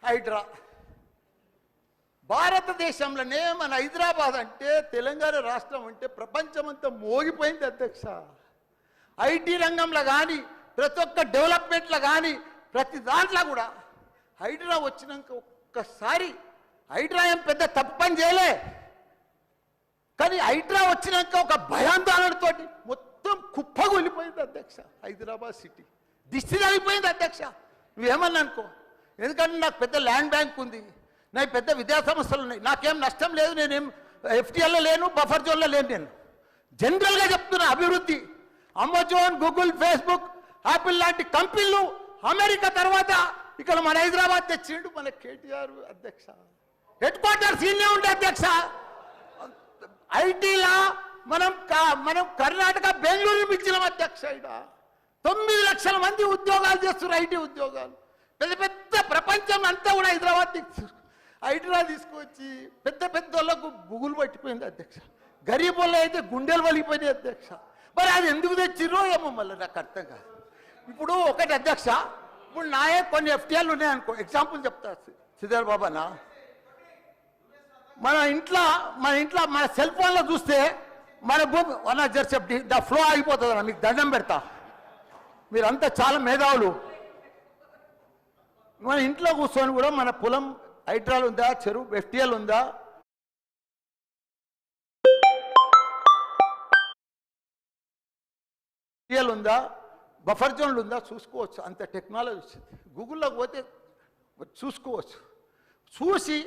హైడ్రా భారతదేశంలోనే మన హైదరాబాద్ అంటే తెలంగాణ రాష్ట్రం అంటే ప్రపంచమంతా మోగిపోయింది అధ్యక్ష. ఐటీ రంగంలో కానీ ప్రతి ఒక్క డెవలప్మెంట్లో కానీ ప్రతి దాంట్లో కూడా హైడ్రా వచ్చినాక ఒక్కసారి హైడ్రా ఏం పెద్ద తప్పు పని చేయలే, కానీ హైడ్రా వచ్చినాక ఒక భయాందోళనతో మొత్తం కుప్పగొలిపోయింది అధ్యక్ష. హైదరాబాద్ సిటీ దిష్టి తగిలిపోయింది అధ్యక్ష. నువ్వేమన్నా అనుకో, ఎందుకంటే నాకు పెద్ద ల్యాండ్ బ్యాంక్ ఉంది, నాకు పెద్ద విద్యా సంస్థలు ఉన్నాయి, నాకేం నష్టం లేదు, నేనేం ఎఫ్టీఎల్లో లేను, బఫర్ జోన్లో లేను. నేను జనరల్గా చెప్తున్నా, అభివృద్ధి అమెజాన్, గూగుల్, ఫేస్బుక్, యాపిల్ లాంటి కంపెనీలు అమెరికా తర్వాత ఇక్కడ మన హైదరాబాద్ తెచ్చిండు మన కేటీఆర్ అధ్యక్ష. హెడ్ క్వార్టర్స్ ఇన్నే ఉండే అధ్యక్ష. ఐటీలా మనం కర్ణాటక బెంగళూరు పిలిచినాం అధ్యక్ష. ఇక్కడ 9 లక్షల మంది ఉద్యోగాలు చేస్తున్నారు, ఐటీ ఉద్యోగాలు. పెద్ద పెద్ద ప్రపంచం అంతా కూడా హైదరాబాద్ తీసుకొచ్చి పెద్ద పెద్ద వాళ్ళకు బుగులు పట్టిపోయింది అధ్యక్ష. గరీబ్ వాళ్ళు అయితే గుండెలు వలిగిపోయినాయి అధ్యక్ష. మరి అది ఎందుకు తెచ్చిర్రో ఏమో మళ్ళీ నాకు అర్థం కాదు. ఇప్పుడు ఒకటి అధ్యక్ష, ఇప్పుడు నాయే కొన్ని ఎఫ్టీఎల్ ఉన్నాయనుకో, ఎగ్జాంపుల్ చెప్తా శ్రీధర్ బాబానా, మన ఇంట్లో మన సెల్ ఫోన్లో చూస్తే మన భూమి వన్ జర్సెప్టీ ద ఫ్లో అయిపోతుంది అన్న. మీకు దండం పెడతా, మీరంతా చాలా మేధావులు. మన ఇంట్లో కూర్చొని కూడా మన పొలం హైడ్రాల్ ఉందా, చెరువు ఎఫ్టీఎల్ ఉందా, ఎఫ్టీఎల్ ఉందా, బఫర్ జోన్లు ఉందా చూసుకోవచ్చు. అంత టెక్నాలజీ వచ్చింది. గూగుల్లోకి పోతే చూసుకోవచ్చు. చూసి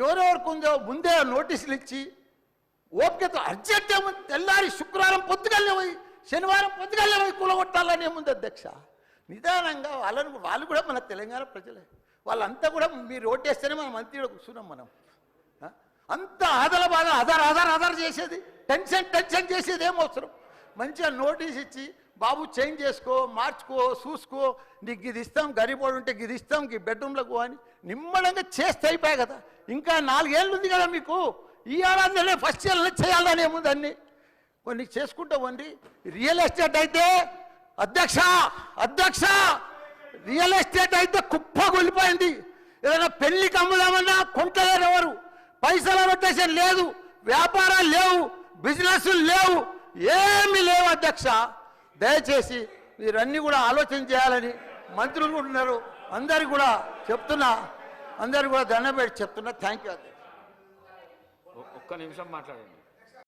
ఎవరెవరికి ఉందో ముందే నోటీసులు ఇచ్చి ఓపికతో అర్జెంట్ ఏముంది, తెల్లారి శుక్రవారం పొద్దుగల్లే పోయి శనివారం పొద్దుగల్లే పోయి కూలగొట్టాలని ఏముంది అధ్యక్ష. నిదానంగా వాళ్ళు కూడా మన తెలంగాణ ప్రజలే, వాళ్ళంతా కూడా మీరు ఓటేస్తేనే మనం మంత్రిలో కూర్చున్నాం. మనం అంత ఆదల బాగా ఆధార్ చేసేది, టెన్షన్ చేసేది ఏం అవసరం. మంచిగా నోటీస్ ఇచ్చి బాబు చేంజ్ చేసుకో, మార్చుకో, చూసుకో, నీకు ఇది ఇస్తాం, గరీబోడు ఉంటే ఇది ఇస్తాం, ఈ బెడ్రూమ్లకు అని నిమ్మడంగా చేస్తే అయిపోయాయి కదా. ఇంకా 4 ఏళ్ళు ఉంది కదా మీకు, ఈ ఏడాదిలోనే ఫస్ట్ ఇయర్లో చేయాలని ఏముంది, అన్ని కొన్ని చేసుకుంటా వండి. రియల్ ఎస్టేట్ అయితే అధ్యక్ష రియల్ ఎస్టేట్ అయితే కుప్పగొలిపోయింది. ఏదైనా పెళ్లికి అమ్ముదామన్నా కొంటలేరు ఎవరు, పైసల రొటేషన్ లేదు, వ్యాపారాలు లేవు, బిజినెస్లు లేవు, ఏమీ లేవు అధ్యక్ష. దయచేసి మీరన్నీ కూడా ఆలోచన చేయాలని మంత్రులు కూడా ఉన్నారు, అందరికి కూడా చెప్తున్నా, అందరికి కూడా దండం పెట్టి చెప్తున్నా. థ్యాంక్ యూ అధ్యక్ష. ఒక్క నిమిషం మాట్లాడండి.